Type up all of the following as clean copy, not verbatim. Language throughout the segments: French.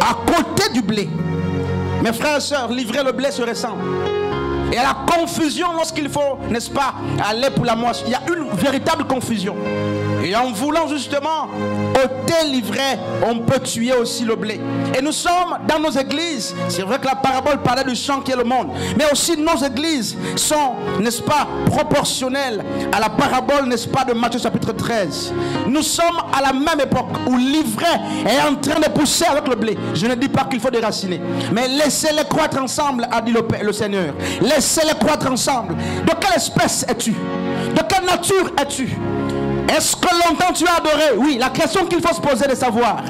à côté du blé. Mes frères et sœurs, livrer le blé se ressemble. Et à la confusion lorsqu'il faut, n'est-ce pas, aller pour la moisson. Il y a une véritable confusion. Et en voulant justement ôter l'ivraie, on peut tuer aussi le blé. Et nous sommes dans nos églises. C'est vrai que la parabole parlait du champ qui est le monde. Mais aussi nos églises sont, n'est-ce pas, proportionnelles à la parabole, n'est-ce pas, de Matthieu chapitre 13. Nous sommes à la même époque où l'ivraie est en train de pousser avec le blé. Je ne dis pas qu'il faut déraciner. Mais laissez-les croître ensemble, a dit le Seigneur. Laissez-les croître ensemble. De quelle espèce es-tu? De quelle nature es-tu? Est-ce que longtemps tu as adoré? Oui, la question qu'il faut se poser est de savoir,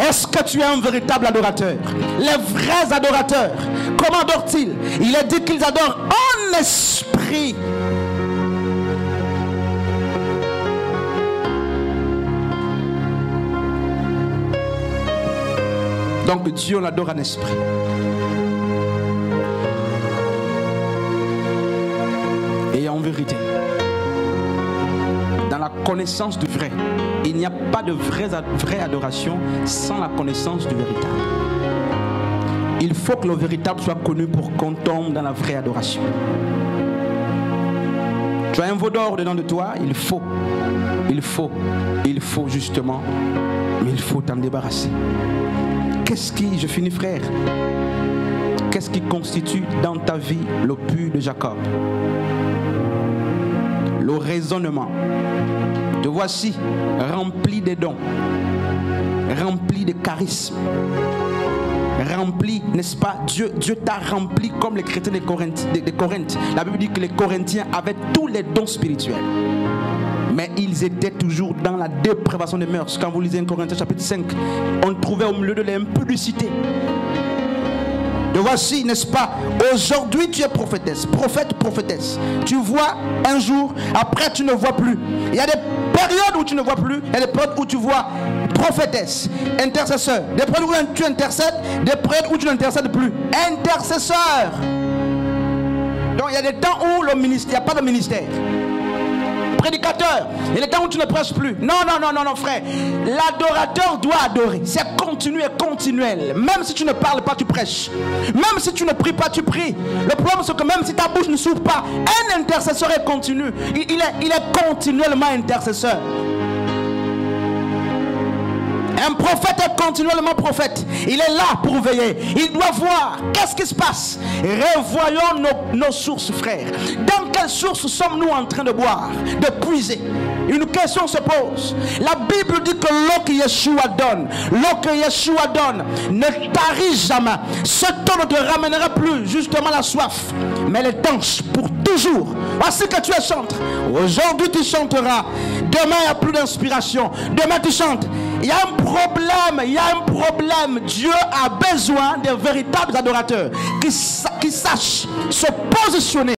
est-ce que tu es un véritable adorateur? Les vrais adorateurs, comment adorent-ils? Il est dit qu'ils adorent en esprit. Donc Dieu l'adore en esprit. Et en vérité. Dans la connaissance du vrai. Il n'y a pas de vraie adoration sans la connaissance du véritable. Il faut que le véritable soit connu pour qu'on tombe dans la vraie adoration. Tu as un veau d'or dedans de toi, il faut justement, mais il faut t'en débarrasser. Je finis frère, qu'est-ce qui constitue dans ta vie le puits de Jacob? Le raisonnement. Te voici rempli de dons, rempli de charisme, rempli, n'est-ce pas? Dieu t'a rempli comme les chrétiens de Corinthe. La Bible dit que les Corinthiens avaient tous les dons spirituels. Mais ils étaient toujours dans la dépravation des mœurs. Quand vous lisez 1 Corinthiens chapitre 5, on trouvait au milieu de l'impudicité. Te voici, n'est-ce pas? Aujourd'hui tu es prophétesse, prophétesse. Tu vois un jour, après tu ne vois plus. Il y a des périodes où tu ne vois plus, il y a des périodes où tu vois prophétesse, intercesseur. Des périodes où tu intercèdes, des périodes où tu n'intercèdes plus. Intercesseur. Donc il y a des temps où le ministère, il n'y a pas de ministère. Prédicateur, il y a des temps où tu ne prêches plus. Non, frère. L'adorateur doit adorer. C'est continu et continuel. Même si tu ne parles pas, tu prêches. Même si tu ne pries pas, tu pries. Le problème, c'est que même si ta bouche ne s'ouvre pas, un intercesseur est continu. Il est continuellement intercesseur. Un prophète est continuellement prophète. Il est là pour veiller. Il doit voir qu'est-ce qui se passe. Revoyons nos sources, frères. Dans quelles sources sommes-nous en train de boire, de puiser? Une question se pose. La Bible dit que l'eau que Yeshua donne, ne tarit jamais. Ce eau ne te ramènera plus justement la soif, mais elle est étanche pour toujours. Voici que tu es chantre. Aujourd'hui tu chanteras. Demain il n'y a plus d'inspiration. Demain tu chantes. Il y a un problème, Dieu a besoin de véritables adorateurs qui sachent se positionner.